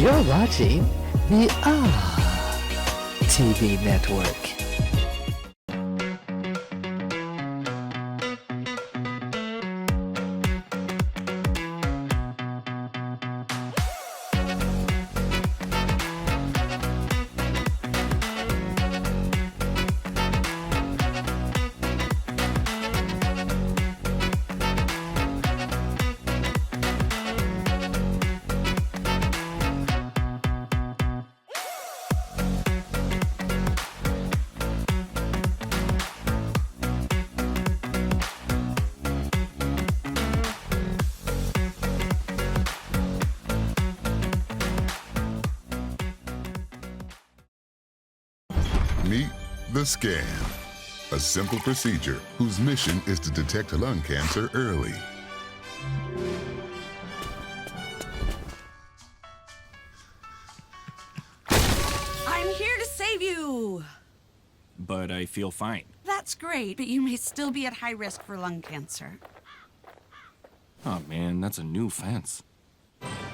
You're watching the TV network. Meet the scan, a simple procedure whose mission is to detect lung cancer early. I'm here to save you! But I feel fine. That's great, but you may still be at high risk for lung cancer. Oh man, that's a new fence.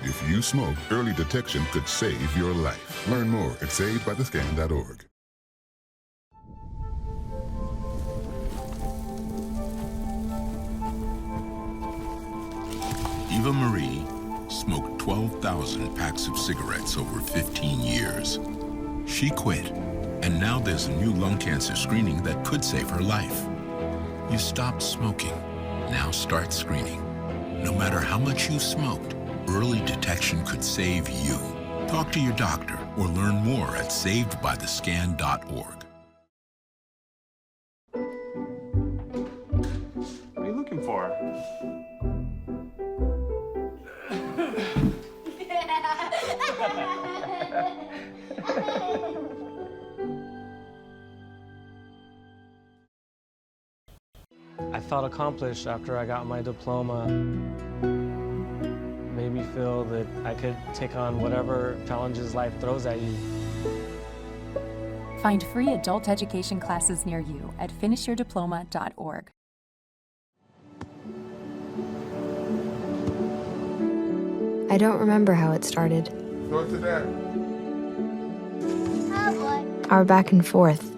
If you smoke, early detection could save your life. Learn more at savedbythescan.org. Eva Marie smoked 12,000 packs of cigarettes over 15 years. She quit, and now there's a new lung cancer screening that could save her life. You stopped smoking, now start screening. No matter how much you smoked, early detection could save you. Talk to your doctor or learn more at savedbythescan.org. What are you looking for? I felt accomplished after I got my diploma. Made me feel that I could take on whatever challenges life throws at you. Find free adult education classes near you at finishyourdiploma.org. I don't remember how it started. Go to that. Our back and forth.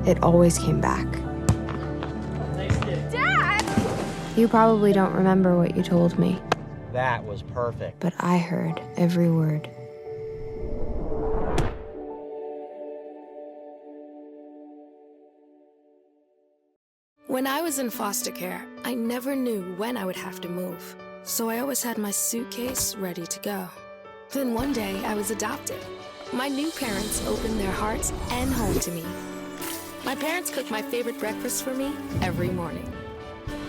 It always came back. Dad! You probably don't remember what you told me, That was perfect. but I heard every word. When I was in foster care, I never knew when I would have to move, so I always had my suitcase ready to go. Then one day, I was adopted. My new parents opened their hearts and home to me. My parents cook my favorite breakfast for me every morning.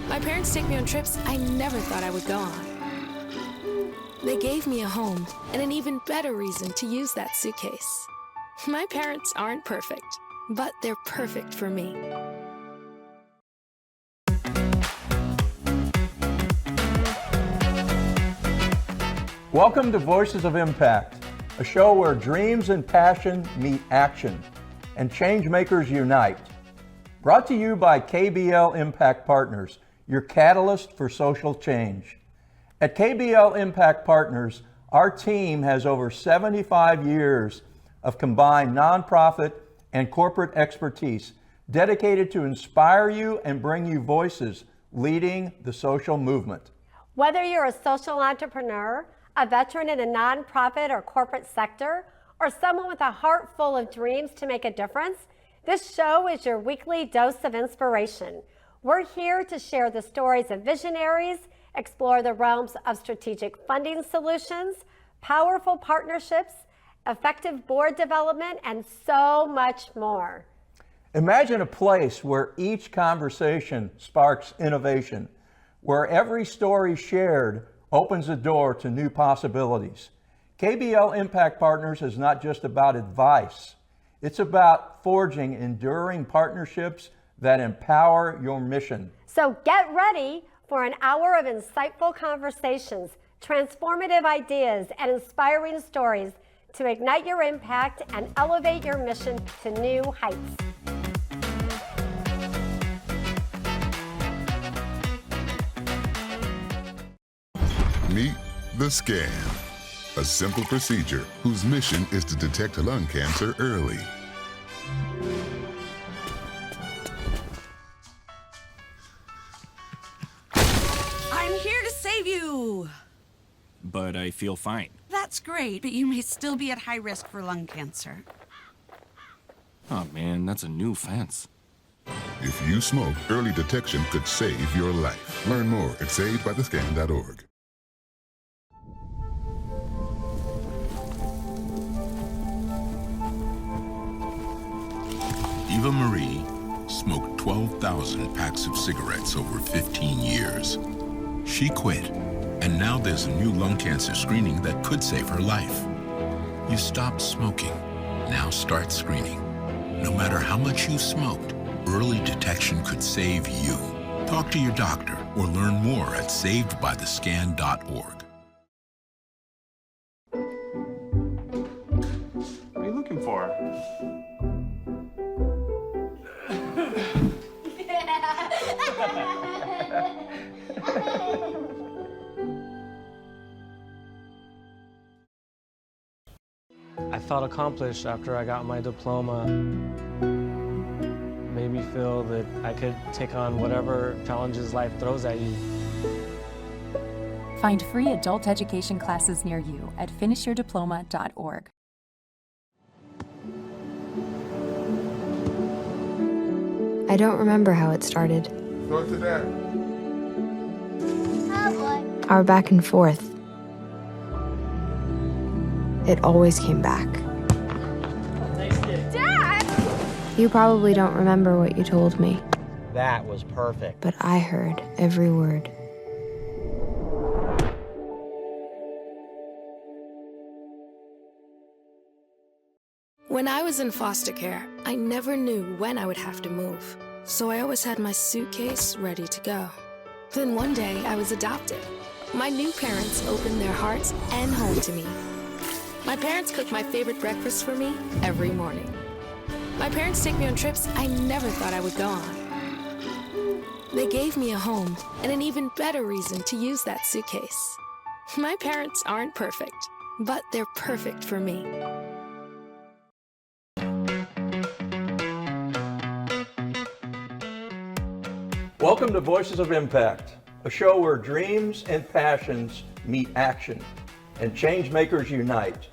My parents take me on trips I never thought I would go on. They gave me a home and an even better reason to use that suitcase. My parents aren't perfect, but they're perfect for me. Welcome to Voices of Impact, a show where dreams and passion meet action and change makers unite. Brought to you by KBL Impact Partners, your catalyst for social change. At KBL Impact Partners, our team has over 75 years of combined nonprofit and corporate expertise dedicated to inspire you and bring you voices leading the social movement. Whether you're a social entrepreneur, a veteran in a nonprofit or corporate sector, or someone with a heart full of dreams to make a difference, this show is your weekly dose of inspiration. We're here to share the stories of visionaries, explore the realms of strategic funding solutions, powerful partnerships, effective board development, and so much more. Imagine a place where each conversation sparks innovation, where every story shared opens the door to new possibilities. KBL Impact Partners is not just about advice. It's about forging enduring partnerships that empower your mission. So get ready for an hour of insightful conversations, transformative ideas, and inspiring stories to ignite your impact and elevate your mission to new heights. Meet The Scan, a simple procedure whose mission is to detect lung cancer early. I'm here to save you. But I feel fine. That's great, but you may still be at high risk for lung cancer. Oh man, that's a new fence. If you smoke, early detection could save your life. Learn more at savedbythescan.org. Eva Marie smoked 12,000 packs of cigarettes over 15 years. She quit, and now there's a new lung cancer screening that could save her life. You stopped smoking, now start screening. No matter how much you smoked, early detection could save you. Talk to your doctor or learn more at savedbythescan.org. What are you looking for? I felt accomplished after I got my diploma. Made me feel that I could take on whatever challenges life throws at you. Find free adult education classes near you at finishyourdiploma.org. I don't remember how it started. Go to that. Our back and forth. It always came back. Dad! You probably don't remember what you told me, That was perfect. but I heard every word. When I was in foster care, I never knew when I would have to move. So I always had my suitcase ready to go. Then one day I was adopted. My new parents opened their hearts and home to me. My parents cook my favorite breakfast for me every morning. My parents take me on trips I never thought I would go on. They gave me a home and an even better reason to use that suitcase. My parents aren't perfect, but they're perfect for me. Welcome to Voices of Impact, a show where dreams and passions meet action and change makers unite.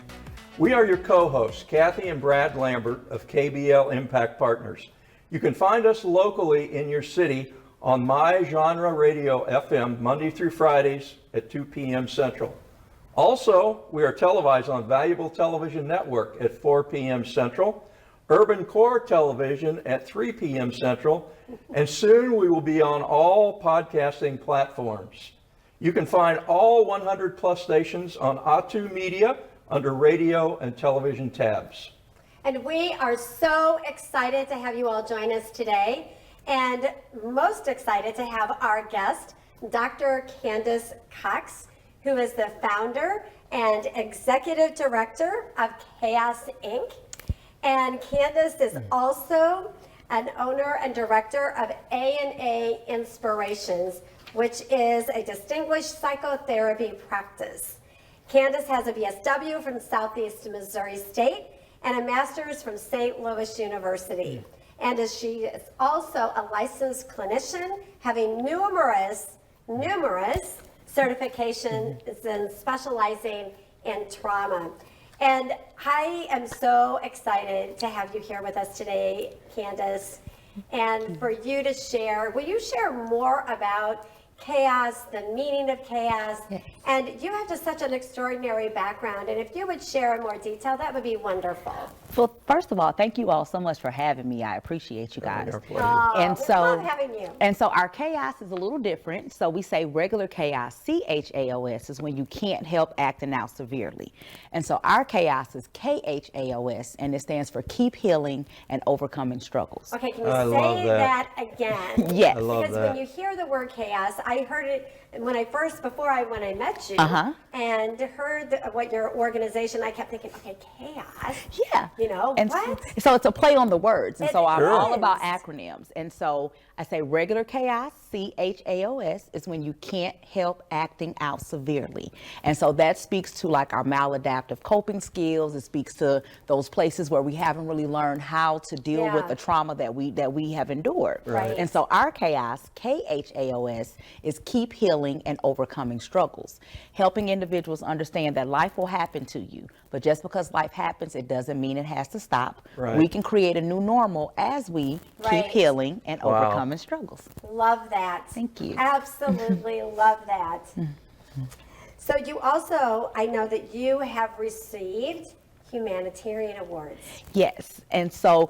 We are your co-hosts, Kathy and Brad Lambert of KBL Impact Partners. You can find us locally in your city on My Genre Radio FM Monday through Fridays at 2 p.m. Central. Also, we are televised on Valuable Television Network at 4 p.m. Central, Urban Core Television at 3 p.m. Central, and soon we will be on all podcasting platforms. You can find all 100 plus stations on A2 Media under radio and television tabs. And we are so excited to have you all join us today, and most excited to have our guest, Dr. Candice Cox, who is the founder and executive director of KHAOS Inc. And Candice is also an owner and director of A&A Inspirations, which is a distinguished psychotherapy practice. Candice has a BSW from Southeast Missouri State and a master's from St. Louis University. And she is also a licensed clinician, having numerous certifications and specializing in trauma. And I am so excited to have you here with us today, Candice, and for you to share. Will you share more about KHAOS, the meaning of KHAOS? Yes. And you have just such an extraordinary background, and if you would share in more detail, that would be wonderful. Well, first of all, thank you all so much for having me. I appreciate you guys. And we love having you. And so our KHAOS is a little different. So we say regular KHAOS, CHAOS is when you can't help acting out severely. And so our KHAOS is KHAOS, and it stands for Keep Healing and Overcoming Struggles. Okay, can you say that again? Yes. Because when you hear the word KHAOS, I heard it when I met you and heard what your organization, I kept thinking, okay, KHAOS. Yeah. You know, and what? So it's a play on the words. And so I'm Sure. all about acronyms. And so I say regular KHAOS, CHAOS, is when you can't help acting out severely. And so that speaks to like our maladaptive coping skills. It speaks to those places where we haven't really learned how to deal with the trauma that we have endured. Right. And so our KHAOS, KHAOS, is keep healing and overcoming struggles, helping individuals understand that life will happen to you, but just because life happens, it doesn't mean it has to stop. Right. We can create a new normal as we keep healing and overcoming struggles. Love that. Thank you. Absolutely love that. So you also, I know that you have received humanitarian awards. Yes, and so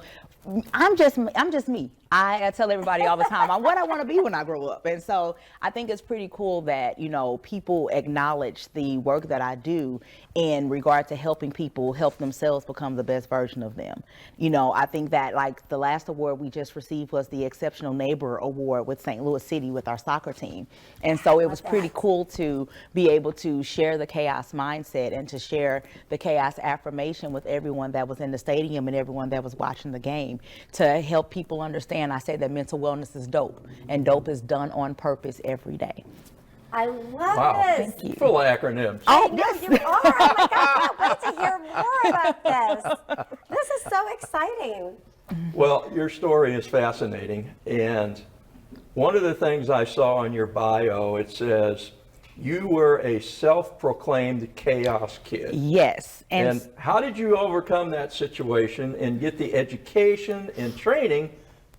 I'm just me. I tell everybody all the time, I'm what I want to be when I grow up. And so I think it's pretty cool that, you know, people acknowledge the work that I do in regard to helping people help themselves become the best version of them. You know, I think that like the last award we just received was the Exceptional Neighbor Award with St. Louis City with our soccer team. And so it was pretty cool to be able to share the KHAOS mindset and to share the KHAOS affirmation with everyone that was in the stadium and everyone that was watching the game to help people understand. I say that mental wellness is dope, and dope is done on purpose every day. I love this. Thank you. Full of acronyms. Oh, yes, you are. Oh my God, I can't wait to hear more about this. This is so exciting. Well, your story is fascinating, and one of the things I saw in your bio, it says you were a self-proclaimed KHAOS kid. Yes. And how did you overcome that situation and get the education and training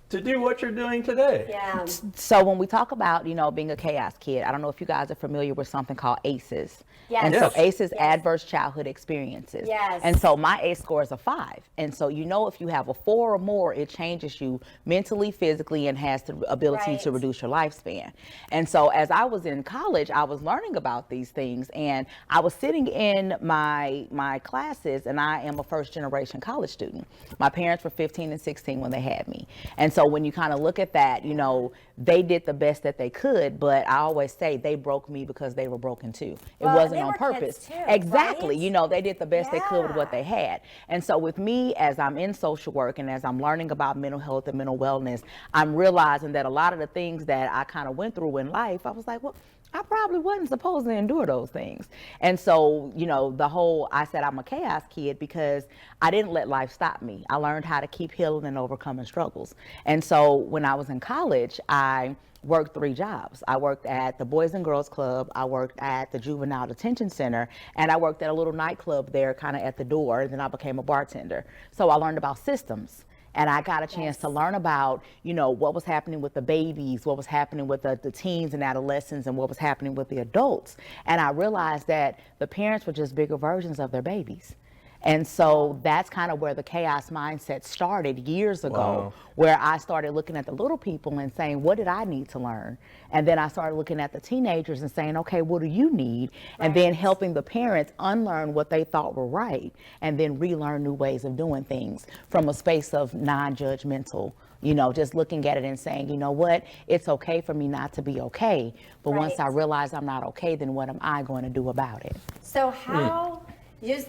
to do what you're doing today? Yeah. So when we talk about, you know, being a KHAOS kid, I don't know if you guys are familiar with something called ACEs. Yes. And Yes. so ACEs, adverse childhood experiences. Yes. And so my ACE score is a 5. And so, you know, if you have a 4 or more, it changes you mentally, physically, and has the ability to reduce your lifespan. And so as I was in college, I was learning about these things, and I was sitting in my classes, and I am a first generation college student. My parents were 15 and 16 when they had me. And so when you kind of look at that, you know, they did the best that they could, but I always say they broke me because they were broken too. It wasn't on purpose. Too, exactly. right? You know, they did the best they could with what they had. And so with me, as I'm in social work and as I'm learning about mental health and mental wellness, I'm realizing that a lot of the things that I kind of went through in life, I was like, well, I probably wasn't supposed to endure those things. And so, you know, I said I'm a KHAOS kid because I didn't let life stop me. I learned how to keep healing and overcoming struggles. And so when I was in college, I worked 3 jobs. I worked at the Boys and Girls Club, I worked at the Juvenile Detention Center, and I worked at a little nightclub there kind of at the door, and then I became a bartender. So I learned about systems. And I got a chance to learn about, you know, what was happening with the babies, what was happening with the teens and adolescents, and what was happening with the adults. And I realized that the parents were just bigger versions of their babies. And so that's kind of where the KHAOS mindset started years ago, where I started looking at the little people and saying, what did I need to learn? And then I started looking at the teenagers and saying, okay, what do you need? And then helping the parents unlearn what they thought were right and then relearn new ways of doing things from a space of non-judgmental, you know, just looking at it and saying, you know what, it's okay for me not to be okay. But once I realize I'm not okay, then what am I going to do about it? So how...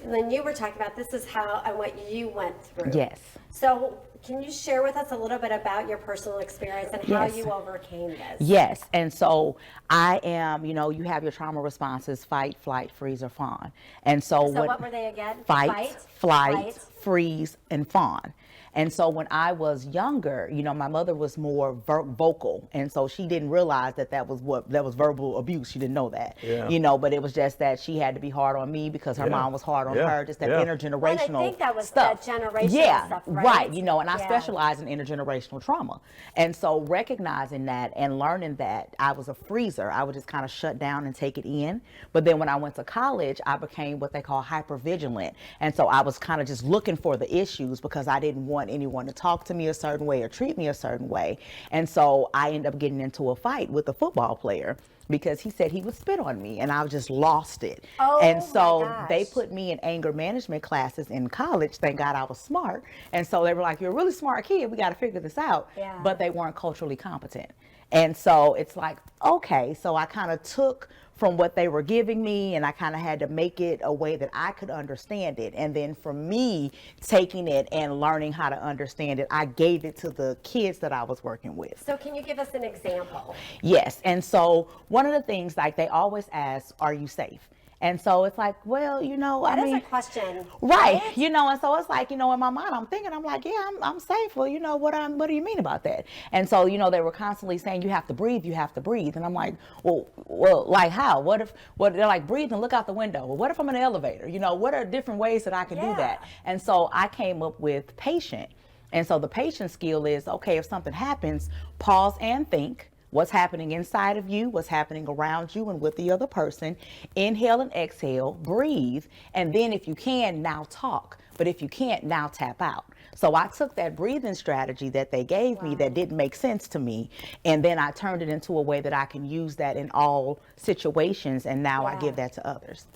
when you were talking about this is how and what you went through. Yes. So can you share with us a little bit about your personal experience and how you overcame this? Yes. And so I am, you know, you have your trauma responses: fight, flight, freeze, or fawn. And so what were they again? Fight, flight, freeze, and fawn. And so when I was younger, you know, my mother was more vocal. And so she didn't realize that was verbal abuse. She didn't know that, you know, but it was just that she had to be hard on me because her mom was hard on her, just that intergenerational well, I think that was stuff. That generational stuff, right? You know, and I specialize in intergenerational trauma. And so recognizing that and learning that I was a freezer, I would just kind of shut down and take it in. But then when I went to college, I became what they call hypervigilant. And so I was kind of just looking for the issues because I didn't want anyone to talk to me a certain way or treat me a certain way. And so I ended up getting into a fight with a football player because he said he would spit on me, and I just lost it. Oh, and my so gosh. they put me in anger management classes in college. Thank God I was smart. And so they were like, you're a really smart kid. We got to figure this out. Yeah. But they weren't culturally competent. And so it's like, okay, so I kind of took from what they were giving me, and I kind of had to make it a way that I could understand it. And then for me, taking it and learning how to understand it, I gave it to the kids that I was working with. So can you give us an example? Yes, and so one of the things, like, they always ask, are you safe? And so it's like, well, you know, That I mean, is a question. right? You know, and so it's like, you know, in my mind, I'm thinking, I'm like, yeah, I'm safe. Well, you know, what do you mean about that? And so, you know, they were constantly saying, you have to breathe, and I'm like, well, like how? What they're like, breathe and look out the window. Well, what if I'm in an elevator? You know, what are different ways that I can do that? And so I came up with patient. And so the patient skill is, okay, if something happens, pause and think. What's happening inside of you, what's happening around you and with the other person. Inhale and exhale, breathe, and then if you can, now talk. But if you can't, now tap out. So I took that breathing strategy that they gave me that didn't make sense to me, and then I turned it into a way that I can use that in all situations, and now I give that to others.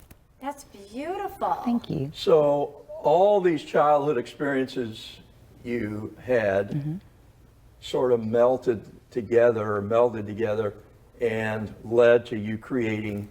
That's beautiful. Thank you. So all these childhood experiences you had sort of melded together and led to you creating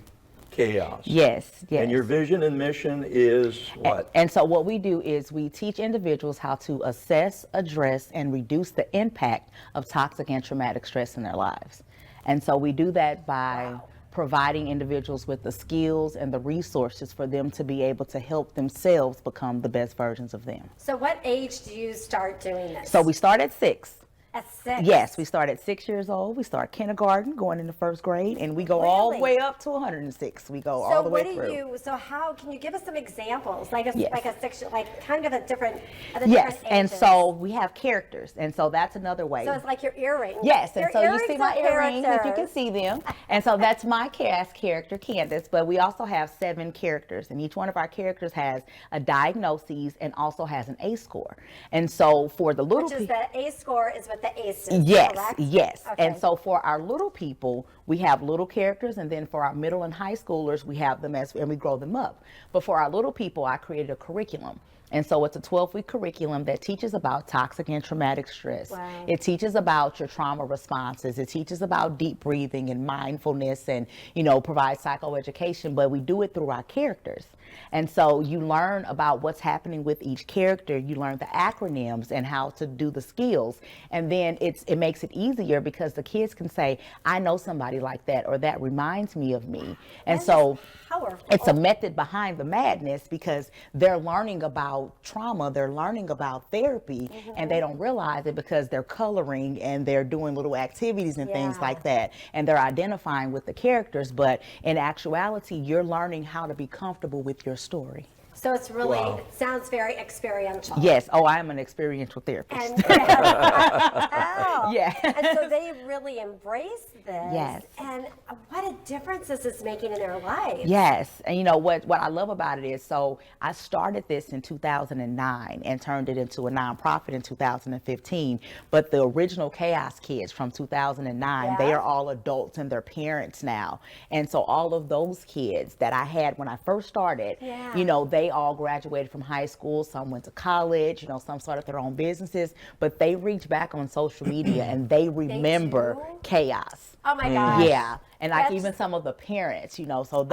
KHAOS. Yes. And your vision and mission is what? And so what we do is we teach individuals how to assess, address, and reduce the impact of toxic and traumatic stress in their lives. And so we do that by providing individuals with the skills and the resources for them to be able to help themselves become the best versions of them. So what age do you start doing this? So we start at 6. At 6? Yes, we start at 6 years old. We start kindergarten, going into 1st grade, and we go all the way up to 106. We go all the way through. So how can you give us some examples, like a Yes. like a section, like kind of a different? Yes, different and ages? so we have characters, and so that's another way. So it's like your earrings. Yes, and Your so you earrings see my are earrings if you can characters. see them. And so that's my cast character, Candice, but we also have 7 characters, and each one of our characters has a diagnosis and also has an ACE score. And so for the little Which is the ACE score is what the ACE is. Yes, correct? yes. Okay. And so for our little people, we have little characters, and then for our middle and high schoolers, we have them and we grow them up. But for our little people, I created a curriculum. And so it's a 12-week curriculum that teaches about toxic and traumatic stress. Wow. It teaches about your trauma responses. It teaches about deep breathing and mindfulness, and, you know, provides psychoeducation, but we do it through our characters. And so you learn about what's happening with each character. You learn the acronyms and how to do the skills. And then it makes it easier because the kids can say, I know somebody like that, or that reminds me of me. And so it's a method behind the madness because they're learning about trauma, they're learning about therapy, and they don't realize it because they're coloring and they're doing little activities and things like that, and they're identifying with the characters, but in actuality, you're learning how to be comfortable with your story. So it's really, Wow. it sounds very experiential. Yes. Oh, I am an experiential therapist. And, Yeah. And so they really embrace this. Yes. And what a difference this is making in their lives. Yes, and you know what I love about it is, so I started this in 2009 and turned it into a nonprofit in 2015, but the original KHAOS kids from 2009, they are all adults and they're parents now. And so all of those kids that I had when I first started, you know, they all graduated from high school, some went to college, you know, some started their own businesses, but they reach back on social media and they remember KHAOS. Oh my gosh. Yeah, and like even some of the parents, you know, so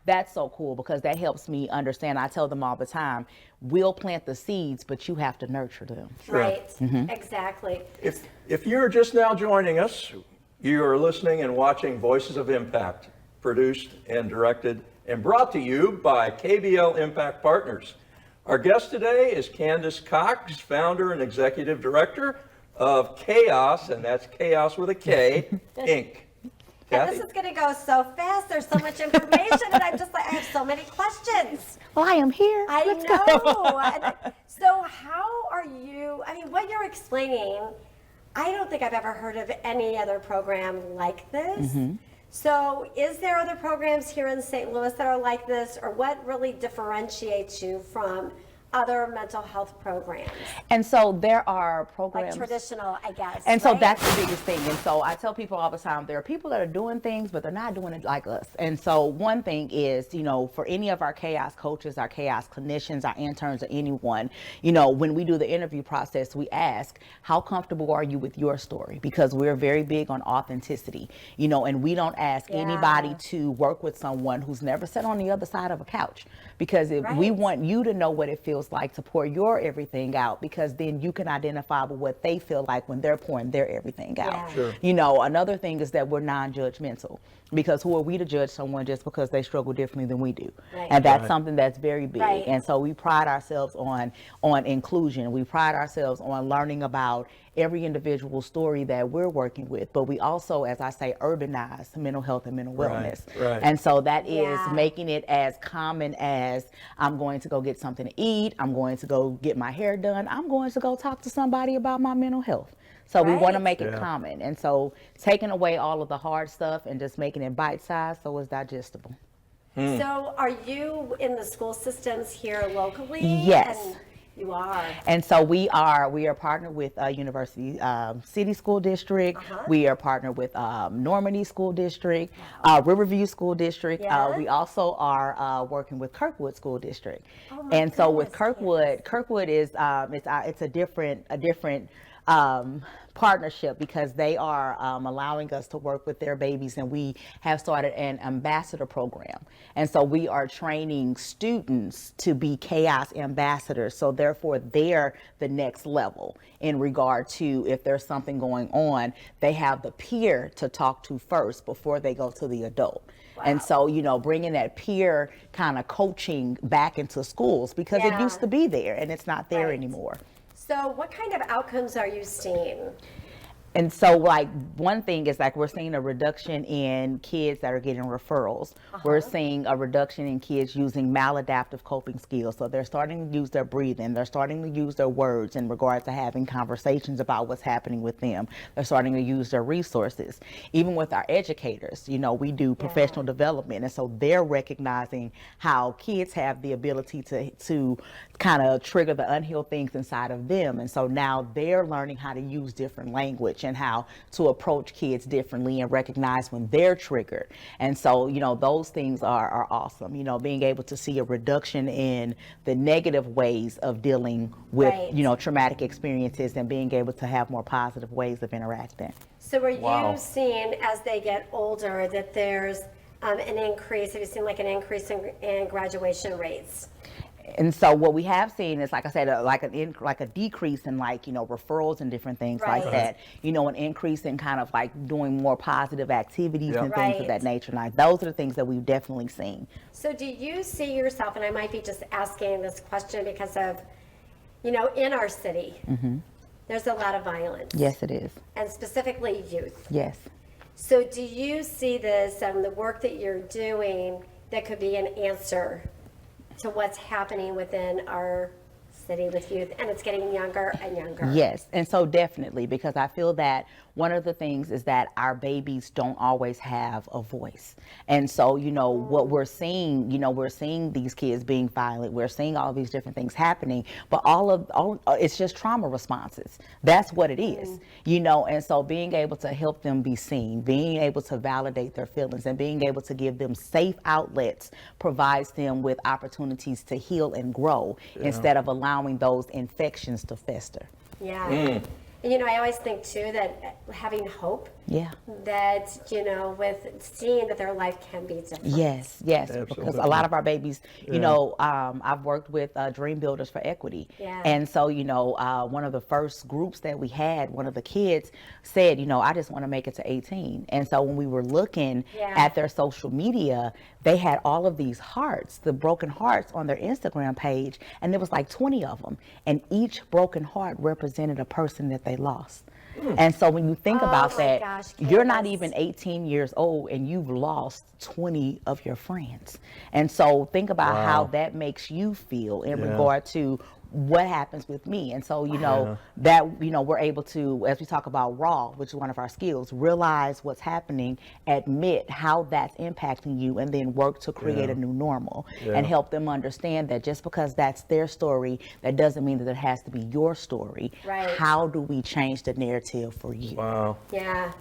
that's so cool because that helps me understand. I tell them all the time, we'll plant the seeds, but you have to nurture them. Right, exactly. If you're just now joining us, you are listening and watching Voices of Impact, produced and directed and brought to you by KBL Impact Partners. Our guest today is Candice Cox, founder and executive director of KHAOS, and that's KHAOS with a K, Inc. And this is going to go so fast. There's so much information, and I'm just like, I have so many questions. Well, I am here. I Let's know. go. And so how are you, I mean, what you're explaining, I don't think I've ever heard of any other program like this. So is there other programs here in St. Louis that are like this, or what really differentiates you from other mental health programs? And so there are programs. Like traditional, I guess. And so right? that's the biggest thing. And so I tell people all the time, there are people that are doing things, but they're not doing it like us. And so one thing is, you know, for any of our KHAOS coaches, our KHAOS clinicians, our interns, or anyone, you know, when we do the interview process, we ask, how comfortable are you with your story? Because we're very big on authenticity, you know, and we don't ask anybody to work with someone who's never sat on the other side of a couch. Because if we want you to know what it feels like to pour your everything out, because then you can identify with what they feel like when they're pouring their everything out. Sure. You know, another thing is that we're non-judgmental, because who are we to judge someone just because they struggle differently than we do? And that's something that's very big. And so we pride ourselves on inclusion. We pride ourselves on learning about every individual story that we're working with, but we also, as I say, urbanize mental health and mental wellness. And so that is making it as common as I'm going to go get something to eat, I'm going to go get my hair done, I'm going to go talk to somebody about my mental health. So we want to make it common. And so taking away all of the hard stuff and just making it bite-sized so it's digestible. So are you in the school systems here locally? Yes. And you are. And so we are partnered with University City School District. We are partnered with Normandy School District, Riverview School District. We also are working with Kirkwood School District. And so with Kirkwood is it's a different partnership, because they are allowing us to work with their babies, and we have started an ambassador program. And so we are training students to be KHAOS ambassadors, so therefore they're the next level in regard to if there's something going on, they have the peer to talk to first before they go to the adult. And so, you know, bringing that peer kind of coaching back into schools, because it used to be there and it's not there anymore. So what kind of outcomes are you seeing? And so, like, one thing is, like, we're seeing a reduction in kids that are getting referrals. We're seeing a reduction in kids using maladaptive coping skills. So they're starting to use their breathing. They're starting to use their words in regards to having conversations about what's happening with them. They're starting to use their resources. Even with our educators, you know, we do professional development. And so they're recognizing how kids have the ability to kind of trigger the unhealed things inside of them. And so now they're learning how to use different language and how to approach kids differently and recognize when they're triggered. And so, you know, those things are awesome. You know, being able to see a reduction in the negative ways of dealing with, you know, traumatic experiences, and being able to have more positive ways of interacting. So are you seeing, as they get older, that there's an increase? Have you seen like an increase in graduation rates? And so what we have seen is, like I said, like a decrease in, like, you know, referrals and different things like that. You know, an increase in kind of like doing more positive activities and things of that nature. Like, those are the things that we've definitely seen. So do you see yourself, and I might be just asking this question because of, you know, in our city, there's a lot of violence. Yes, it is. And specifically youth. Yes. So do you see this and the work that you're doing that could be an answer to what's happening within our city with youth, and it's getting younger and younger? Yes, and so definitely, because I feel that one of the things is that our babies don't always have a voice. And so, you know, what we're seeing, you know, we're seeing these kids being violent, we're seeing all these different things happening, but it's just trauma responses. That's what it is, you know. And so being able to help them be seen, being able to validate their feelings, and being able to give them safe outlets provides them with opportunities to heal and grow instead of allowing those infections to fester. You know, I always think too that having hope, that, you know, with seeing that their life can be different. Yes, because a lot of our babies, you know, I've worked with Dream Builders for Equity. And so, you know, one of the first groups that we had, one of the kids said, you know, I just want to make it to 18. And so when we were looking at their social media, they had all of these hearts, the broken hearts on their Instagram page, and there was like 20 of them. And each broken heart represented a person that they lost. And so when you think about that, you're not even 18 years old and you've lost 20 of your friends. And so think about how that makes you feel in regard to what happens with me? And so, that, we're able to, as we talk about raw, which is one of our skills, realize what's happening, admit how that's impacting you, and then work to create a new normal and help them understand that just because that's their story, that doesn't mean that it has to be your story. Right. How do we change the narrative for you? Wow. Yeah.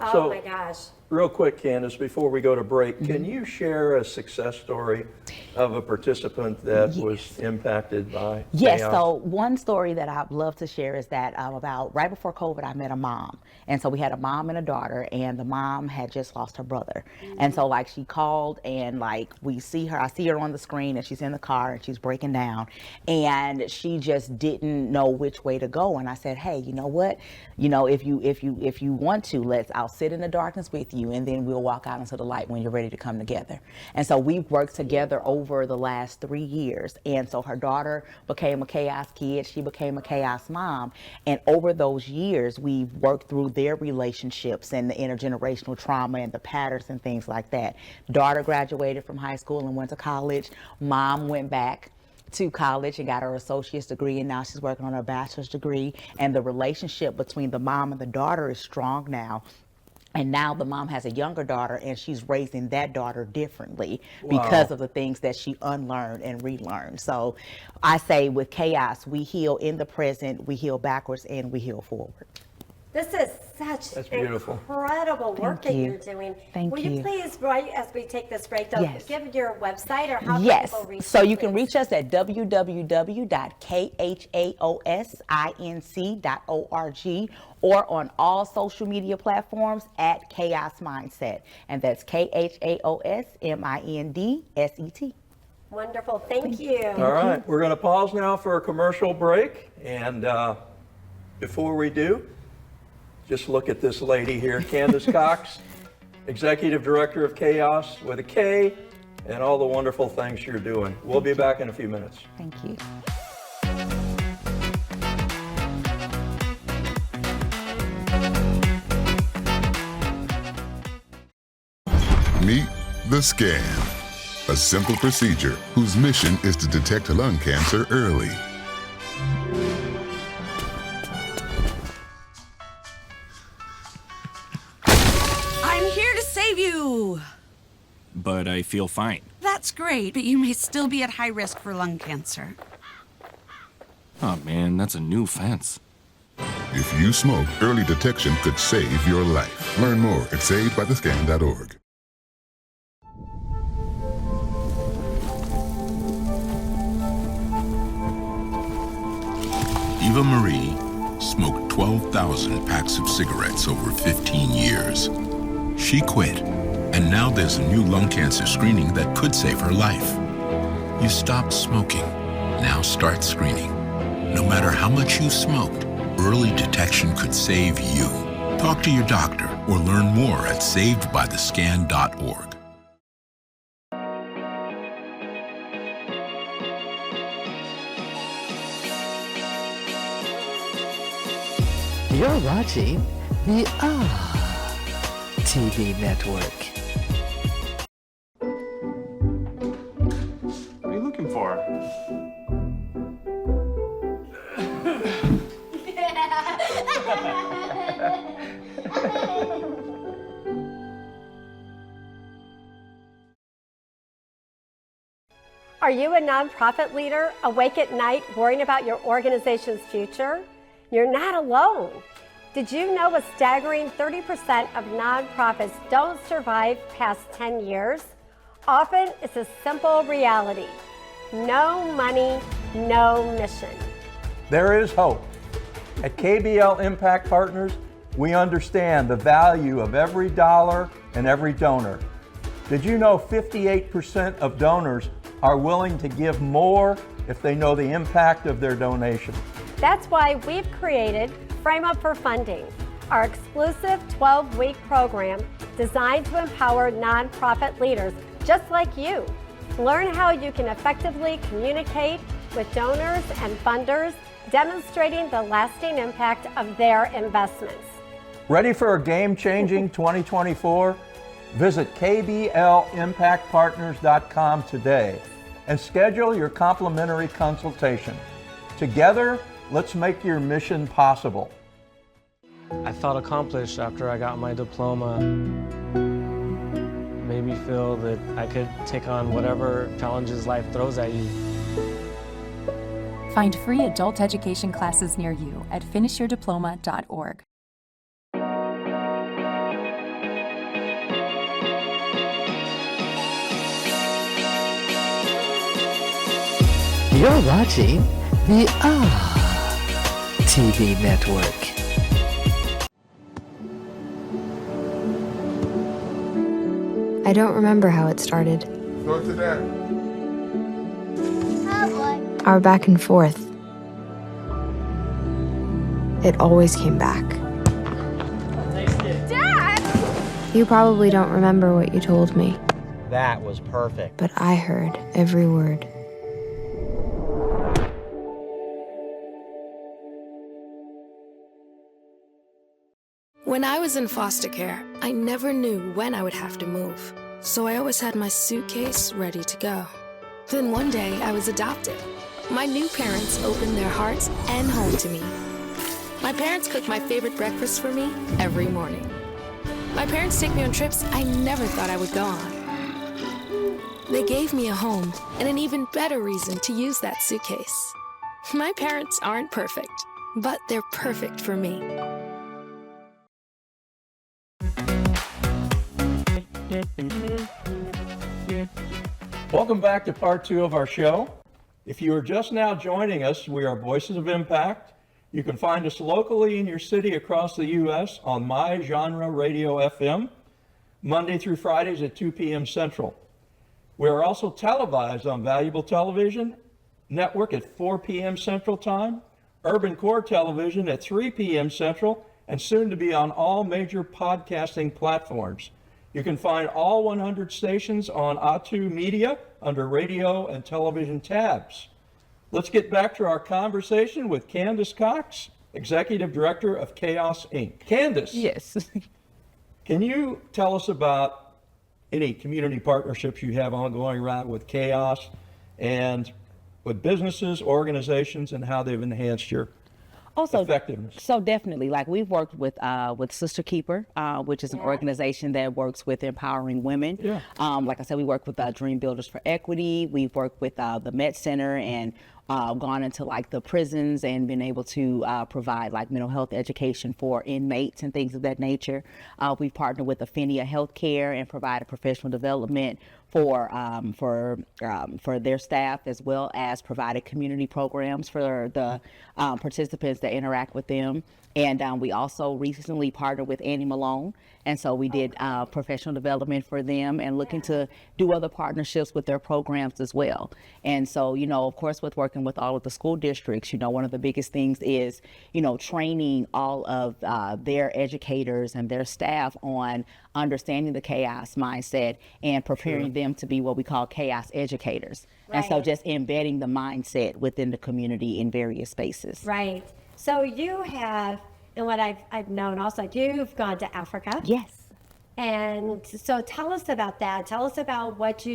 Oh So, my gosh. Real quick, Candice, before we go to break, can you share a success story of a participant that was impacted by Yes, KHAOS? so one story that I'd love to share is that about right before COVID, I met a mom. And so we had a mom and a daughter, and the mom had just lost her brother. And so like she called, and like I see her on the screen, and she's in the car and she's breaking down, and she just didn't know which way to go. And I said, hey, you know what? If you want to, I'll sit in the darkness with you, and then we'll walk out into the light when you're ready to come together. And so we've worked together over the last 3 years. And so her daughter became a KHAOS kid. She became a KHAOS mom. And over those years, we've worked through their relationships and the intergenerational trauma and the patterns and things like that. Daughter graduated from high school and went to college. Mom went back to college and got her associate's degree, and now she's working on her bachelor's degree. And the relationship between the mom and the daughter is strong now. And now the mom has a younger daughter, and she's raising that daughter differently because of the things that she unlearned and relearned. So I say with KHAOS, we heal in the present, we heal backwards, and we heal forward. This is such incredible work that you're doing. Thank you. Will you please, right as we take this break, give your website or how can people reach you? So you can reach us at www.KHAOSINC.org or on all social media platforms at KHAOS Mindset. And that's KHAOS Wonderful. Thank you. All right, we're going to pause now for a commercial break. And before we do, just look at this lady here, Candice Cox, Executive Director of KHAOS with a K, and all the wonderful things you're doing. We'll be back in a few minutes. Thank you. Meet the Scan, a simple procedure whose mission is to detect lung cancer early. I'm here to save you. But I feel fine. That's great, but you may still be at high risk for lung cancer. Oh man, that's a new fence. If you smoke, early detection could save your life. Learn more at savedbythescan.org. Eva Marie smoked 12,000 packs of cigarettes over 15 years. She quit, and now there's a new lung cancer screening that could save her life. You stopped smoking. Now start screening. No matter how much you smoked, early detection could save you. Talk to your doctor or learn more at savedbythescan.org. You're watching the TV network. What are you looking for? Are you a nonprofit leader awake at night worrying about your organization's future? You're not alone. Did you know a staggering 30% of nonprofits don't survive past 10 years? Often it's a simple reality. No money, no mission. There is hope. At KBL Impact Partners, we understand the value of every dollar and every donor. Did you know 58% of donors are willing to give more if they know the impact of their donation? That's why we've created Frame Up for Funding, our exclusive 12-week program designed to empower nonprofit leaders just like you. Learn how you can effectively communicate with donors and funders, demonstrating the lasting impact of their investments. Ready for a game-changing 2024? Visit kblimpactpartners.com today and schedule your complimentary consultation. Together, let's make your mission possible. I felt accomplished after I got my diploma. Made me feel that I could take on whatever challenges life throws at you. Find free adult education classes near you at finishyourdiploma.org. You're watching the TV network. I don't remember how it started. Go to that. Our back and forth. It always came back. Dad! You probably don't remember what you told me, That was perfect. but I heard every word. When I was in foster care, I never knew when I would have to move. So I always had my suitcase ready to go. Then one day I was adopted. My new parents opened their hearts and home to me. My parents cook my favorite breakfast for me every morning. My parents take me on trips I never thought I would go on. They gave me a home and an even better reason to use that suitcase. My parents aren't perfect, but they're perfect for me. Welcome back to part 2 of our show. If you are just now joining us, we are Voices of Impact. You can find us locally in your city across the U.S. on My Genre Radio FM, Monday through Fridays at 2 p.m. Central. We are also televised on Valuable Television Network at 4 p.m. Central Time, Urban Core Television at 3 p.m. Central, and soon to be on all major podcasting platforms. You can find all 100 stations on A2 Media under radio and television tabs. Let's get back to our conversation with Candice Cox, Executive Director of KHAOS Inc. Candice. Yes. Can you tell us about any community partnerships you have ongoing around with KHAOS and with businesses, organizations, and how they've enhanced your effectiveness? So definitely, like we've worked with Sister Keeper, which is an organization that works with empowering women. Yeah. Like I said, we work with Dream Builders for Equity. We've worked with the Met Center and gone into like the prisons and been able to provide like mental health education for inmates and things of that nature. We've partnered with Affinia Healthcare and provided professional development for their staff, as well as provided community programs for the participants that interact with them. And we also recently partnered with Annie Malone, and so we did professional development for them and looking to do other partnerships with their programs as well. And so, you know, of course, with working with all of the school districts, you know, one of the biggest things is, you know, training all of their educators and their staff on understanding the KHAOS mindset and preparing them to be what we call KHAOS educators. Right. And so just embedding the mindset within the community in various spaces. Right. So you have, and what I've known also, you've gone to Africa. Yes. And so tell us about that. Tell us about what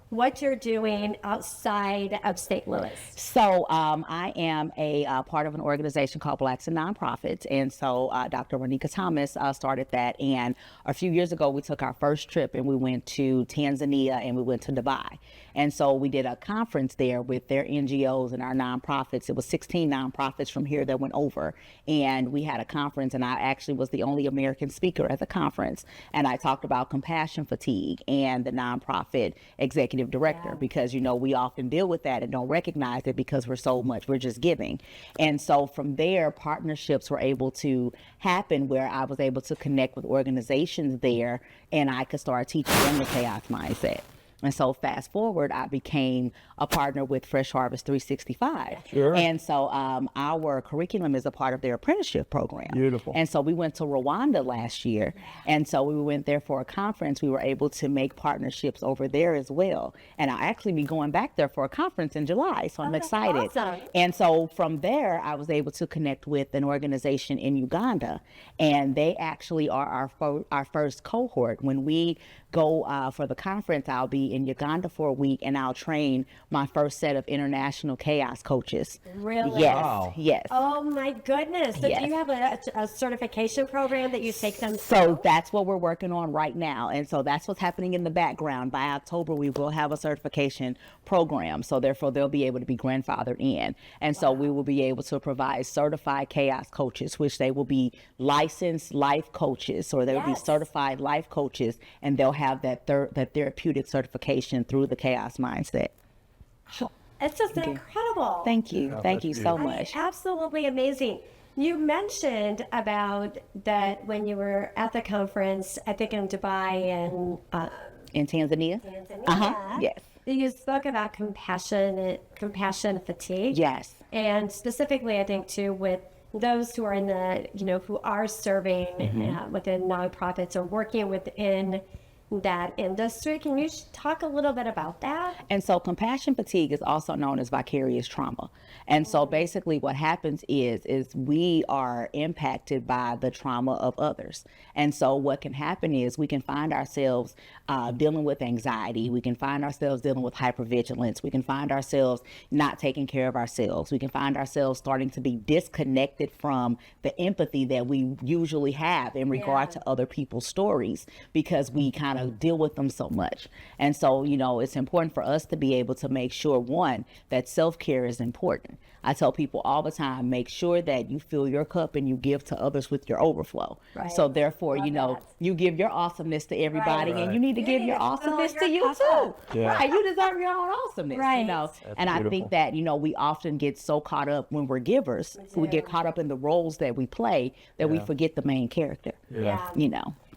what you're doing outside of St. Louis. So I am a part of an organization called Blacks in Nonprofits. And so Dr. Ronika Thomas started that. And a few years ago, we took our first trip and we went to Tanzania and we went to Dubai. And so we did a conference there with their NGOs and our nonprofits. It was 16 nonprofits from here that went over. And we had a conference, and I actually was the only American speaker at the conference. And I talked about compassion fatigue and the nonprofit executive director, because, you know, we often deal with that and don't recognize it because we're just giving. And so from there, partnerships were able to happen where I was able to connect with organizations there and I could start teaching them the KHAOS mindset. And so fast forward, I became a partner with Fresh Harvest 365. Sure. And so our curriculum is a part of their apprenticeship program. Beautiful. And so we went to Rwanda last year. And so we went there for a conference. We were able to make partnerships over there as well. And I'll actually be going back there for a conference in July. So I'm excited. Awesome. And so from there, I was able to connect with an organization in Uganda. And they actually are our first cohort. When we go for the conference, I'll be be in Uganda for a week, and I'll train my first set of international KHAOS coaches. Really? Yes. Wow. Yes. Oh my goodness. So Yes. do you have a certification program that you take them So through? that's what we're working on right now. And so that's what's happening in the background. By October, we will have a certification program. So therefore, they'll be able to be grandfathered in. And so we will be able to provide certified KHAOS coaches, which they will be licensed life coaches, or they'll be certified life coaches, and they'll have that therapeutic certification through the KHAOS mindset. It's just incredible. Thank you. Thank you so much. Absolutely amazing. You mentioned about that when you were at the conference, I think in Dubai and In Tanzania? Yes. You spoke about compassion fatigue. Yes. And specifically, I think too, with those who are in the, who are serving within nonprofits or working within that industry. Can you talk a little bit about that? And so compassion fatigue is also known as vicarious trauma. And so basically what happens is we are impacted by the trauma of others. And so what can happen is we can find ourselves dealing with anxiety. We can find ourselves dealing with hypervigilance. We can find ourselves not taking care of ourselves. We can find ourselves starting to be disconnected from the empathy that we usually have in regard to other people's stories, because we kind of deal with them so much. And so, it's important for us to be able to make sure, one, that self-care is important. I tell people all the time, make sure that you fill your cup and you give to others with your overflow. Right. So therefore, you give your awesomeness to everybody, and you need to give your awesomeness to you too. Yeah. Right? You deserve your own awesomeness, Right. And I think that, we often get so caught up when we're givers, we get caught up in the roles that we play that we forget the main character. Yeah.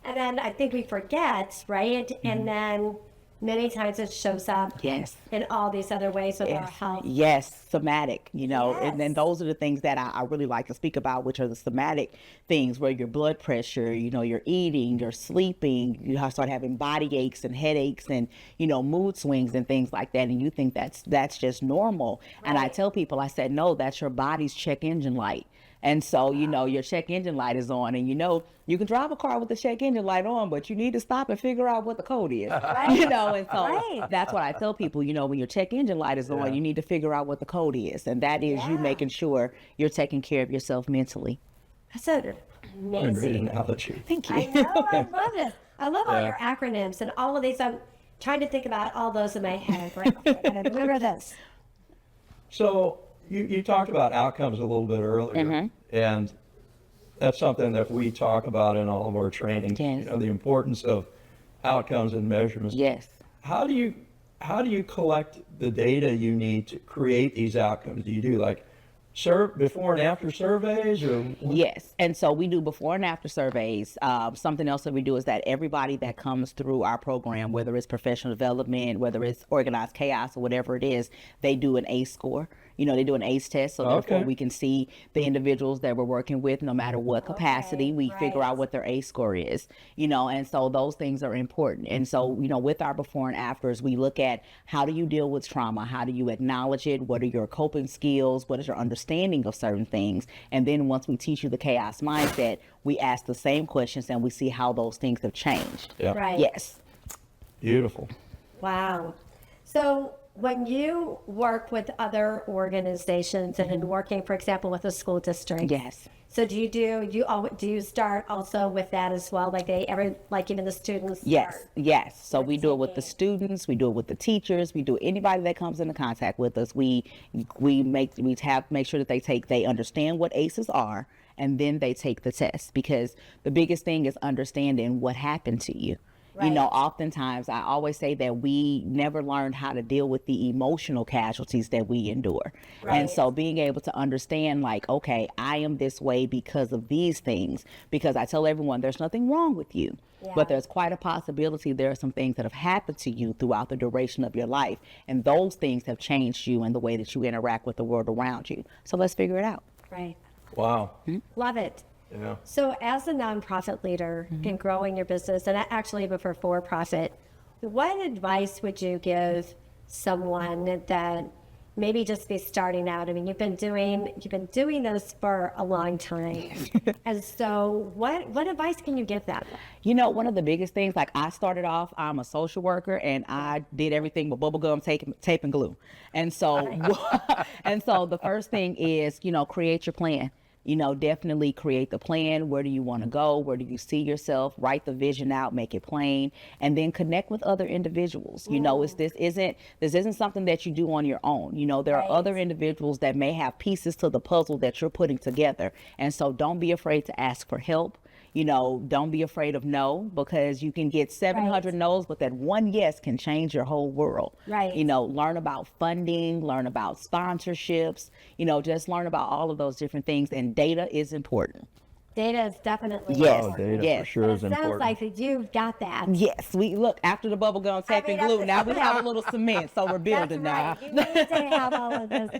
And then I think we forget, right? And then many times it shows up in all these other ways with our health. Yes, somatic, and then those are the things that I really like to speak about, which are the somatic things where your blood pressure, you're eating, you're sleeping, you start having body aches and headaches and, mood swings and things like that. And you think that's just normal. Right. And I tell people, I said, no, that's your body's check engine light. And so, your check engine light is on, and you can drive a car with the check engine light on, but you need to stop and figure out what the code is, and so that's what I tell people, when your check engine light is on, you need to figure out what the code is. And that is you making sure you're taking care of yourself mentally. That's an amazing analogy. Thank you. I know, I love it. I love all your acronyms and all of these. I'm trying to think about all those in my head. Right? I remember this. So you talked about outcomes a little bit earlier, and that's something that we talk about in all of our training. Yes. The importance of outcomes and measurements. Yes. How do you collect the data you need to create these outcomes? Do you do like before and after surveys, or? Yes, and so we do before and after surveys. Something else that we do is that everybody that comes through our program, whether it's professional development, whether it's organized chaos or whatever it is, they do an ACE score. They do an ACE test, so therefore we can see the individuals that we're working with, no matter what capacity. We figure out what their ACE score is, and so those things are important. And so, with our before and afters, we look at how do you deal with trauma? How do you acknowledge it? What are your coping skills? What is your understanding of certain things? And then once we teach you the KHAOS mindset, we ask the same questions and we see how those things have changed. Yeah. Right. Yes. Beautiful. Wow. So when you work with other organizations and working, for example, with a school district. Yes. So do you start also with that as well? Like even the students? Yes. So we do it with the students, we do it with the teachers, we do anybody that comes into contact with us. We make sure that they understand what ACEs are, and then they take the test, because the biggest thing is understanding what happened to you. Right. Oftentimes I always say that we never learned how to deal with the emotional casualties that we endure. Right. And so being able to understand, like, okay, I am this way because of these things, because I tell everyone there's nothing wrong with you, but there's quite a possibility there are some things that have happened to you throughout the duration of your life. And those things have changed you and the way that you interact with the world around you. So let's figure it out. Right. Wow. Love it. Yeah. So as a nonprofit leader in growing your business, and actually even for-profit, what advice would you give someone that maybe just be starting out? I mean, you've been doing this for a long time. And so what advice can you give them? You know, one of the biggest things, like I started off, I'm a social worker and I did everything but bubble gum, tape and glue. And so, and so the first thing is, you know, create your plan. You know, definitely create the plan. Where do you want to go? Where do you see yourself? Write the vision out, make it plain, and then connect with other individuals. You know, this isn't something that you do on your own. You know, there are other individuals that may have pieces to the puzzle that you're putting together. And so don't be afraid to ask for help. You know, don't be afraid of no, because you can get 700 no's, but that one yes can change your whole world. Right. You know, learn about funding, learn about sponsorships, you know, just learn about all of those different things. And data is important. Data is definitely Yes. important. Data for sure is It sounds important. like that you've got that. Yes, we look after the bubble gum, tape and glue. Now we have a little cement, so we're building now. That's right. You need to have all of this.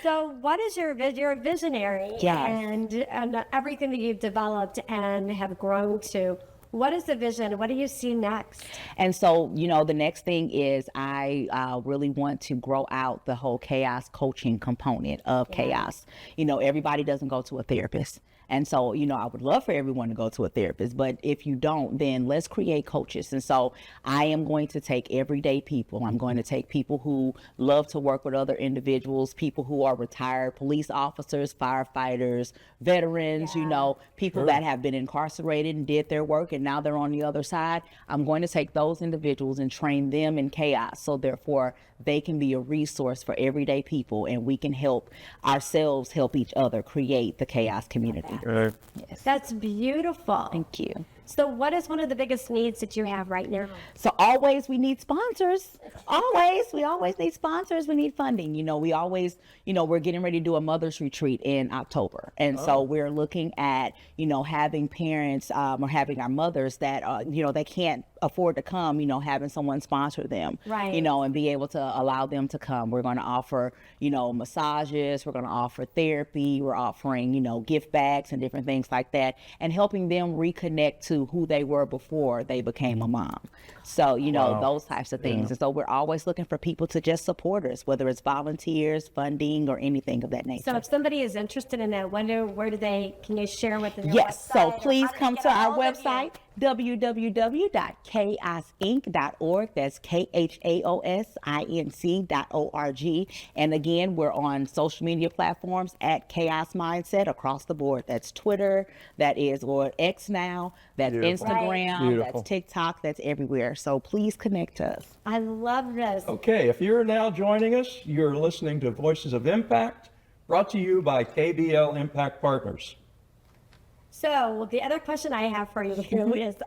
So what is your vision? You're a visionary, and everything that you've developed and have grown to. What is the vision? What do you see next? And so, you know, the next thing is I really want to grow out the whole KHAOS coaching component of KHAOS. You know, everybody doesn't go to a therapist. And so, you know, I would love for everyone to go to a therapist, but if you don't, then let's create coaches. And so I am going to take everyday people. I'm going to take people who love to work with other individuals, people who are retired police officers, firefighters, veterans, you know, people that have been incarcerated and did their work and now they're on the other side. I'm going to take those individuals and train them in KHAOS. So therefore, they can be a resource for everyday people, and we can help ourselves help each other create the KHAOS community. Right. Yes. That's beautiful. Thank you. So what is one of the biggest needs that you have right now? So always we need sponsors. We always need sponsors. We need funding. You know, we always, you know, we're getting ready to do a mother's retreat in October. And so we're looking at, you know, having parents or having our mothers that, you know, they can't afford to come, you know, having someone sponsor them, Right. you know, and be able to allow them to come. We're going to offer, you know, massages. We're going to offer therapy. We're offering, you know, gift bags and different things like that, and helping them reconnect to who they were before they became a mom. So, you know, those types of things. And so we're always looking for people to just support us, whether it's volunteers, funding, or anything of that nature. So if somebody is interested in that, where do they, can you share with them? Yes, so please come to our website, www.KHAOSinc.org. That's KHAOSINC.org. And again, we're on social media platforms at KHAOS Mindset across the board. That's Twitter, that is, or X now, that's Instagram, that's TikTok, that's everywhere. So please connect to us. I love this. Okay, if you're now joining us, you're listening to Voices of Impact, brought to you by KBL Impact Partners. So the other question I have for you is,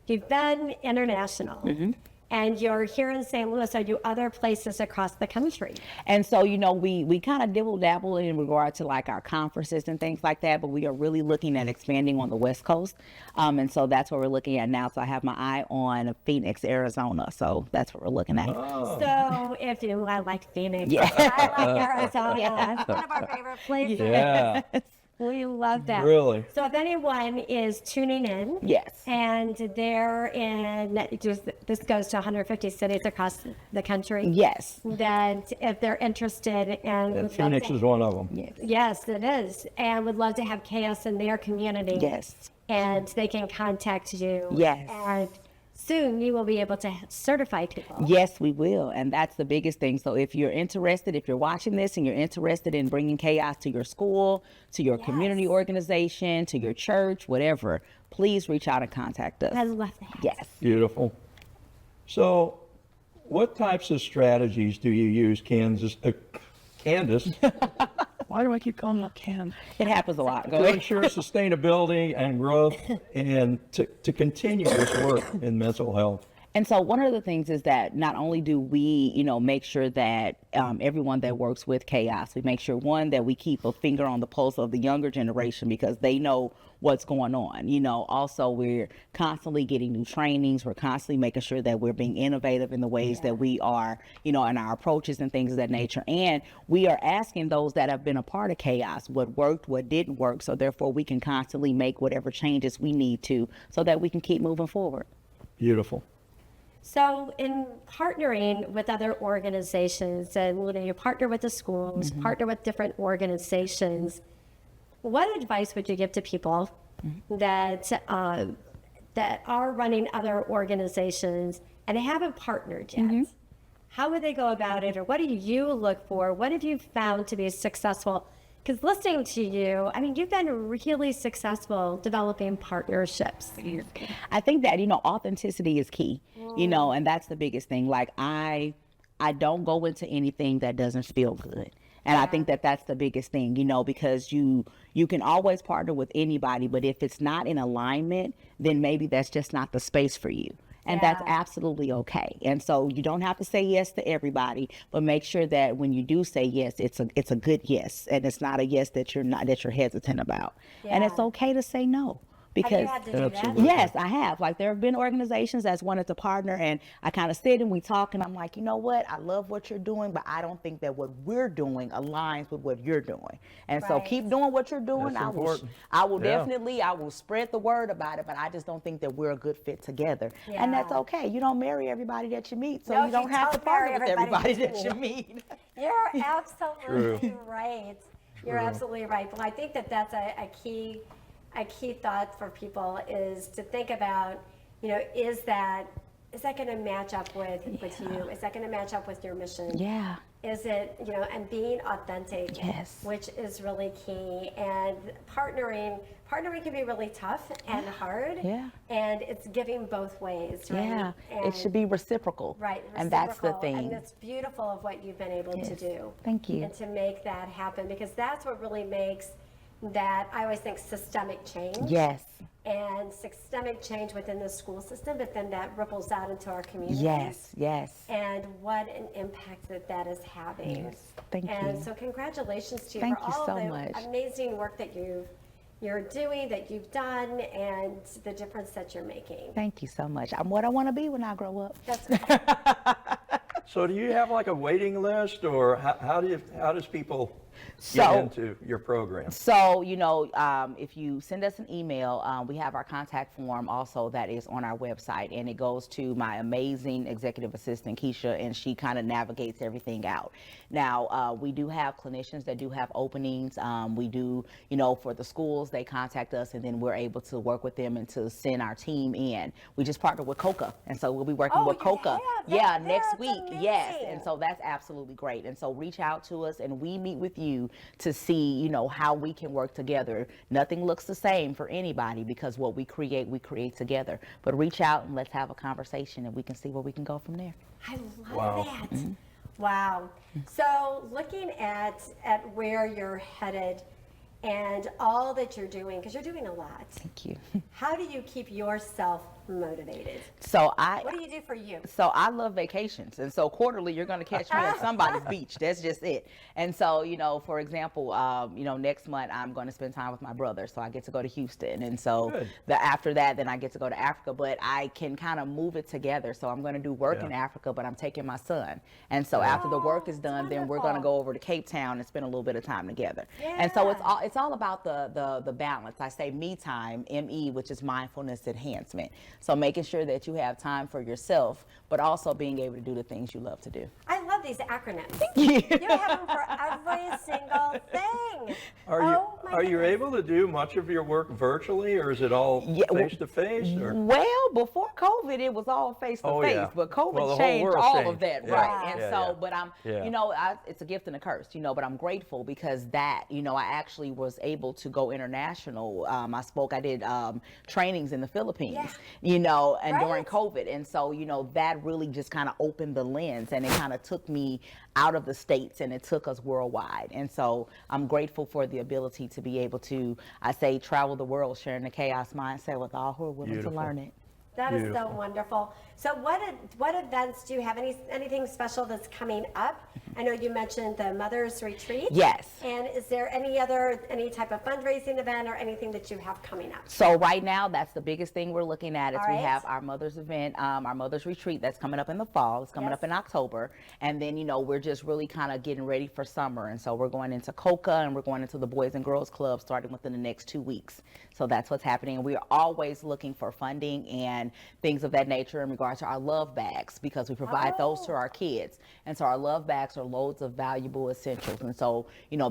you've been international. And you're here in St. Louis. Are you other places across the country? And so, you know, we kind of dibble-dabble in regard to like our conferences and things like that, but we are really looking at expanding on the West Coast. And so that's what we're looking at now. So I have my eye on Phoenix, Arizona. So that's what we're looking at. So I like Phoenix. Yeah. I like Arizona. It's one of our favorite places. Yeah. We love that. Really? So if anyone is tuning in, yes, and they're in, this goes to 150 cities across the country. Yes. That if they're interested and Phoenix is one of them. Yes, it is, and would love to have KHAOS in their community. Yes. And they can contact you. Yes. And soon you will be able to certify people. Yes, we will. And that's the biggest thing. So if you're interested, if you're watching this and you're interested in bringing KHAOS to your school, to your community organization, to your church, whatever, please reach out and contact us. I love that. Yes. Beautiful. So what types of strategies do you use, Candice? Why do I keep calling it Can? It happens a lot. Go To ahead. ensure sustainability and growth and to continue this work in mental health. And so one of the things is that not only do we, you know, make sure that everyone that works with KHAOS, we make sure, one, that we keep a finger on the pulse of the younger generation because they know what's going on. You know, also we're constantly getting new trainings. We're constantly making sure that we're being innovative in the ways that we are, you know, in our approaches and things of that nature. And we are asking those that have been a part of KHAOS what worked, what didn't work. So therefore we can constantly make whatever changes we need to so that we can keep moving forward. Beautiful. So in partnering with other organizations, and you partner with the schools, partner with different organizations, what advice would you give to people that that are running other organizations and they haven't partnered yet? How would they go about it, or what do you look for? What have you found to be successful? Because listening to you, I mean, you've been really successful developing partnerships. I think that, authenticity is key, and that's the biggest thing. Like I don't go into anything that doesn't feel good. And I think that that's the biggest thing, because you can always partner with anybody, but if it's not in alignment, then maybe that's just not the space for you. And that's absolutely okay. And so you don't have to say yes to everybody, but make sure that when you do say yes, it's a good yes, and it's not a yes that you're hesitant about. And it's okay to say no. Because have you had to do that? Yes, I have. Like, there have been organizations that's wanted to partner, and I kind of sit and we talk, and I'm like, you know what? I love what you're doing, but I don't think that what we're doing aligns with what you're doing. And so keep doing what you're doing. I will definitely spread the word about it, but I just don't think that we're a good fit together. And that's okay. You don't marry everybody that you meet, so you don't have to partner with everybody that you meet. You're absolutely right. You're absolutely right. Well, I think that that's a key thought for people is to think about, is that going to match up with you? Is that going to match up with your mission? Yeah. Is it, and being authentic, which is really key. And partnering can be really tough and hard. Yeah. And it's giving both ways, right? Yeah. And it should be reciprocal. Right. And that's the thing. And it's beautiful of what you've been able to do. Thank you. And to make that happen, because that's what really makes that, I always think, systemic change. Yes. And systemic change within the school system, but then that ripples out into our communities. Yes, yes. And what an impact that is having. Yes. Thank you. And so congratulations to you Thank for you all so the much. amazing work that you're doing, that you've done, and the difference that you're making. Thank you so much. I'm what I want to be when I grow up. That's right. So do you have like a waiting list, or how does people get into your program? So, if you send us an email, we have our contact form also that is on our website, and it goes to my amazing executive assistant, Keisha, and she kind of navigates everything out. Now, we do have clinicians that do have openings. We do, for the schools, they contact us, and then we're able to work with them and to send our team in. We just partnered with COCA, and so we'll be working with COCA. Next week. Amazing. Yes, and so that's absolutely great. And so reach out to us, and we meet with you to see, how we can work together. Nothing looks the same for anybody, because what we create together. But reach out and let's have a conversation, and we can see where we can go from there. I love that. Wow. So looking at where you're headed and all that you're doing, because you're doing a lot. Thank you. How do you keep yourself motivated? What do you do for you? So I love vacations, and so quarterly you're going to catch me at somebody's beach. That's just it. And so, for example, next month I'm going to spend time with my brother, so I get to go to Houston, and so after that, then I get to go to Africa. But I can kind of move it together. So I'm going to do work in Africa, but I'm taking my son, and so after the work is done, then we're going to go over to Cape Town and spend a little bit of time together. And so it's all about the balance. I say me time, ME, which is mindfulness enhancement. So making sure that you have time for yourself, but also being able to do the things you love to do. I love these acronyms. You have them for every single thing. Are you able to do much of your work virtually, or is it all face to face? Well, before COVID, it was all face to face, but COVID changed all of that, right? And but I'm, it's a gift and a curse, but I'm grateful because that, I actually was able to go international. I did trainings in the Philippines, and during COVID, and so that really just kind of opened the lens, and it kind of took me out of the States, and it took us worldwide. And so I'm grateful for the ability to be able to, travel the world sharing the KHAOS mindset with all who are willing to learn it. That is so wonderful. So what events do you have? Anything special that's coming up I know you mentioned the Mother's Retreat. Yes. And is there any type of fundraising event or anything that you have coming up? So right now, that's the biggest thing we're looking at is All we right. have our Mother's event, our Mother's Retreat that's coming up in the fall. It's coming Yes. up in October. And then, we're just really kind of getting ready for summer. And so we're going into COCA and we're going into the Boys and Girls Club starting within the next 2 weeks. So that's what's happening. And we are always looking for funding and things of that nature in regards to our love bags because we provide those to our kids. And so our love bags are loads of valuable essentials. And so,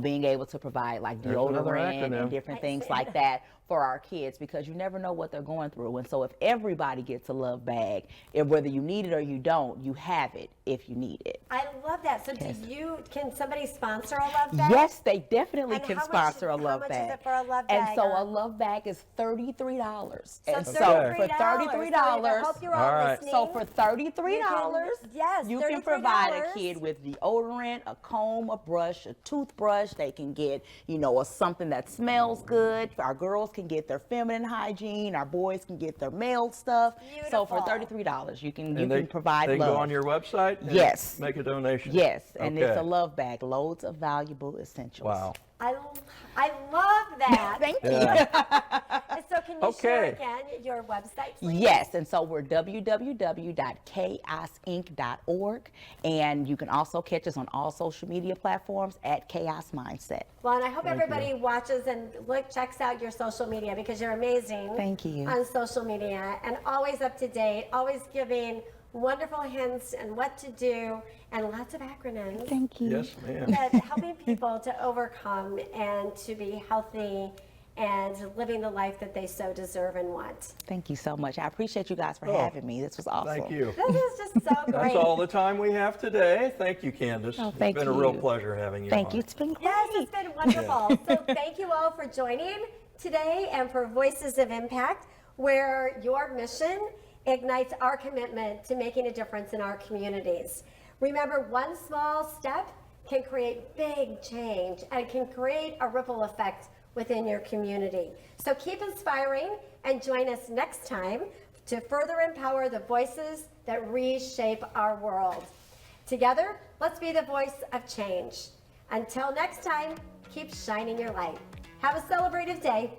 being able to provide like deodorant and different things like that for our kids because you never know what they're going through. And so if everybody gets a love bag, whether you need it or you don't, you have it if you need it. I love that. So Yes. can somebody sponsor a love bag? Yes, they definitely And can how much- sponsor a love how much bag. is it for a love And bag, so or- a love bag is $33. So And $33. so for So $33, I hope you're all listening. so for $33, yes, you can provide a $33. kid with deodorant, a comb, a brush, a toothbrush. They can get, something that smells good. Our girls can get their feminine hygiene. Our boys can get their male stuff. So for $33, you can provide They love. can go on your website and Yes. make a donation? Yes, and it's Okay. a love bag, loads of valuable essentials. Wow. I love that. Thank you. And so can you share again your website, please? Yes, and so we're www.KHAOSinc.org, and you can also catch us on all social media platforms at KHAOS Mindset. Well, and I hope Thank everybody you. watches and checks out your social media because you're amazing. Thank you. On social media and always up to date, always giving wonderful hints and what to do and lots of acronyms. Thank you. Yes, ma'am. That helping people to overcome and to be healthy and living the life that they so deserve and want. Thank you so much. I appreciate you guys for having me. This was awesome. Thank you. This is just so great. That's all the time we have today. Thank you, Candice. Oh, thank It's been a real you. pleasure having you Thank on. you. It's been great. Yes, it's been wonderful. So thank you all for joining today and for Voices of Impact, where your mission ignites our commitment to making a difference in our communities. Remember, one small step can create big change and can create a ripple effect within your community. So keep inspiring and join us next time to further empower the voices that reshape our world. Together, let's be the voice of change. Until next time, keep shining your light. Have a celebrative day.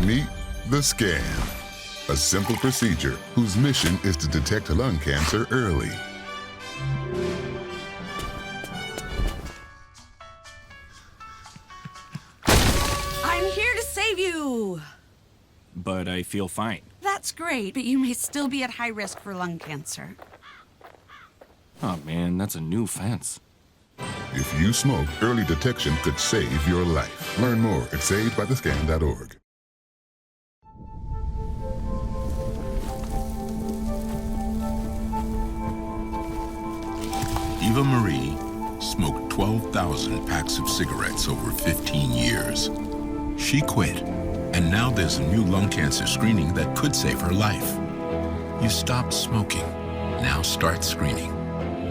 Meet the Scan, a simple procedure whose mission is to detect lung cancer early. I'm here to save you. But I feel fine. That's great, but you may still be at high risk for lung cancer. Oh man, that's a new fence. If you smoke, early detection could save your life. Learn more at savedbythescan.org. Eva Marie smoked 12,000 packs of cigarettes over 15 years. She quit, and now there's a new lung cancer screening that could save her life. You stopped smoking. Now start screening.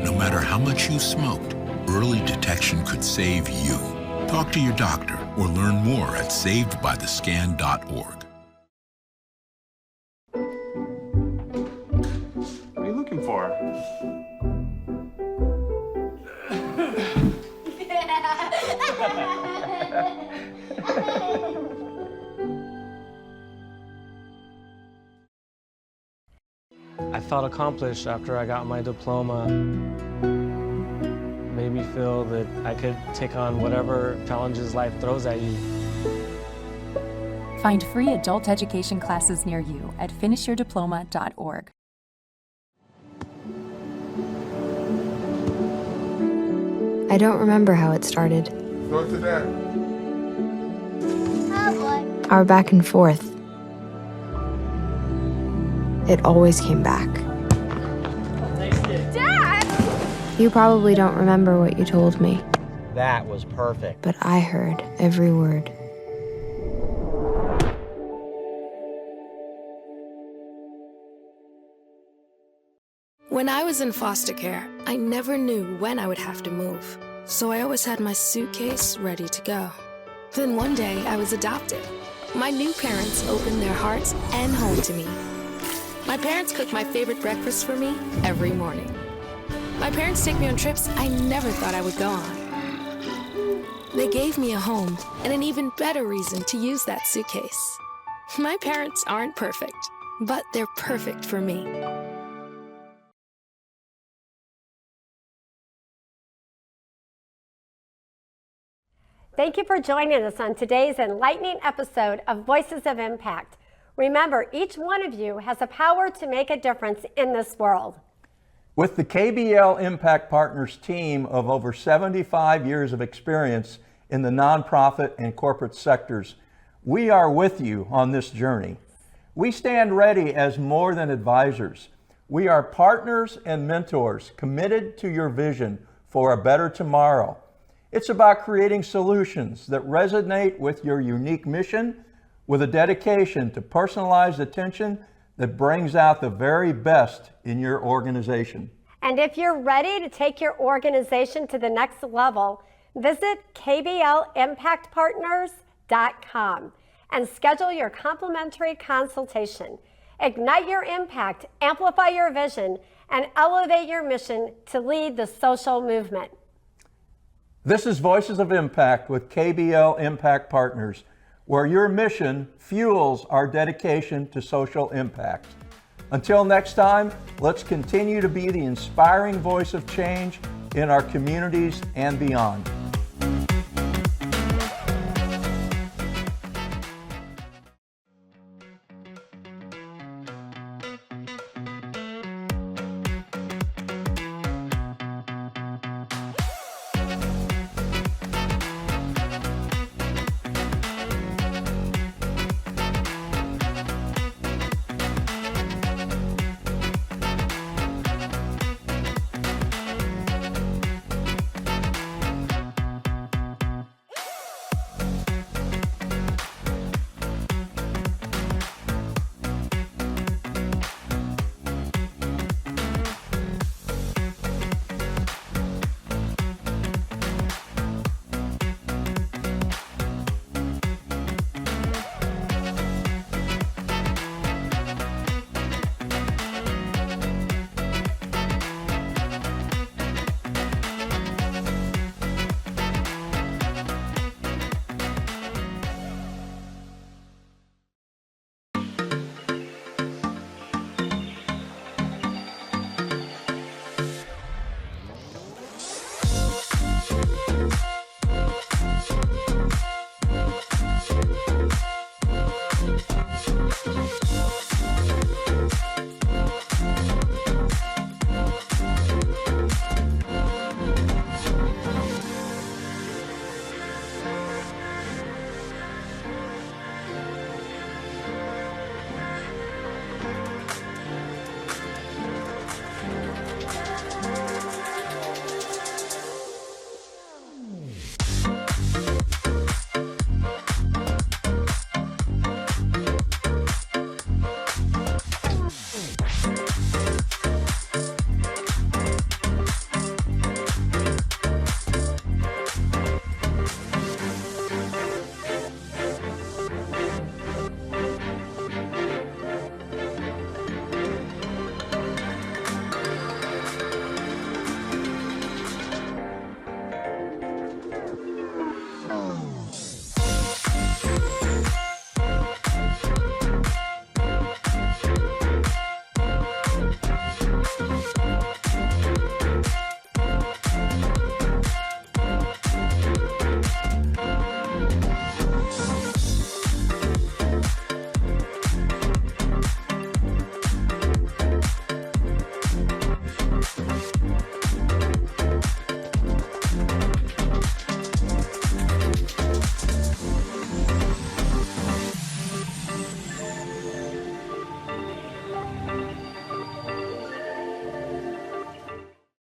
No matter how much you smoked, early detection could save you. Talk to your doctor or learn more at savedbythescan.org. What are you looking for? I felt accomplished after I got my diploma. Made me feel that I could take on whatever challenges life throws at you. Find free adult education classes near you at finishyourdiploma.org. I don't remember how it started. Go to that. Our back and forth. It always came back. Dad! You probably don't remember what you told me, That was perfect. but I heard every word. When I was in foster care, I never knew when I would have to move. So I always had my suitcase ready to go. Then one day I was adopted. My new parents opened their hearts and home to me. My parents cook my favorite breakfast for me every morning. My parents take me on trips I never thought I would go on. They gave me a home and an even better reason to use that suitcase. My parents aren't perfect, but they're perfect for me. Thank you for joining us on today's enlightening episode of Voices of Impact. Remember, each one of you has the power to make a difference in this world. With the KBL Impact Partners team of over 75 years of experience in the nonprofit and corporate sectors, we are with you on this journey. We stand ready as more than advisors. We are partners and mentors committed to your vision for a better tomorrow. It's about creating solutions that resonate with your unique mission, with a dedication to personalized attention that brings out the very best in your organization. And if you're ready to take your organization to the next level, visit kblimpactpartners.com and schedule your complimentary consultation. Ignite your impact, amplify your vision, and elevate your mission to lead the social movement. This is Voices of Impact with KBL Impact Partners, where your mission fuels our dedication to social impact. Until next time, let's continue to be the inspiring voice of change in our communities and beyond.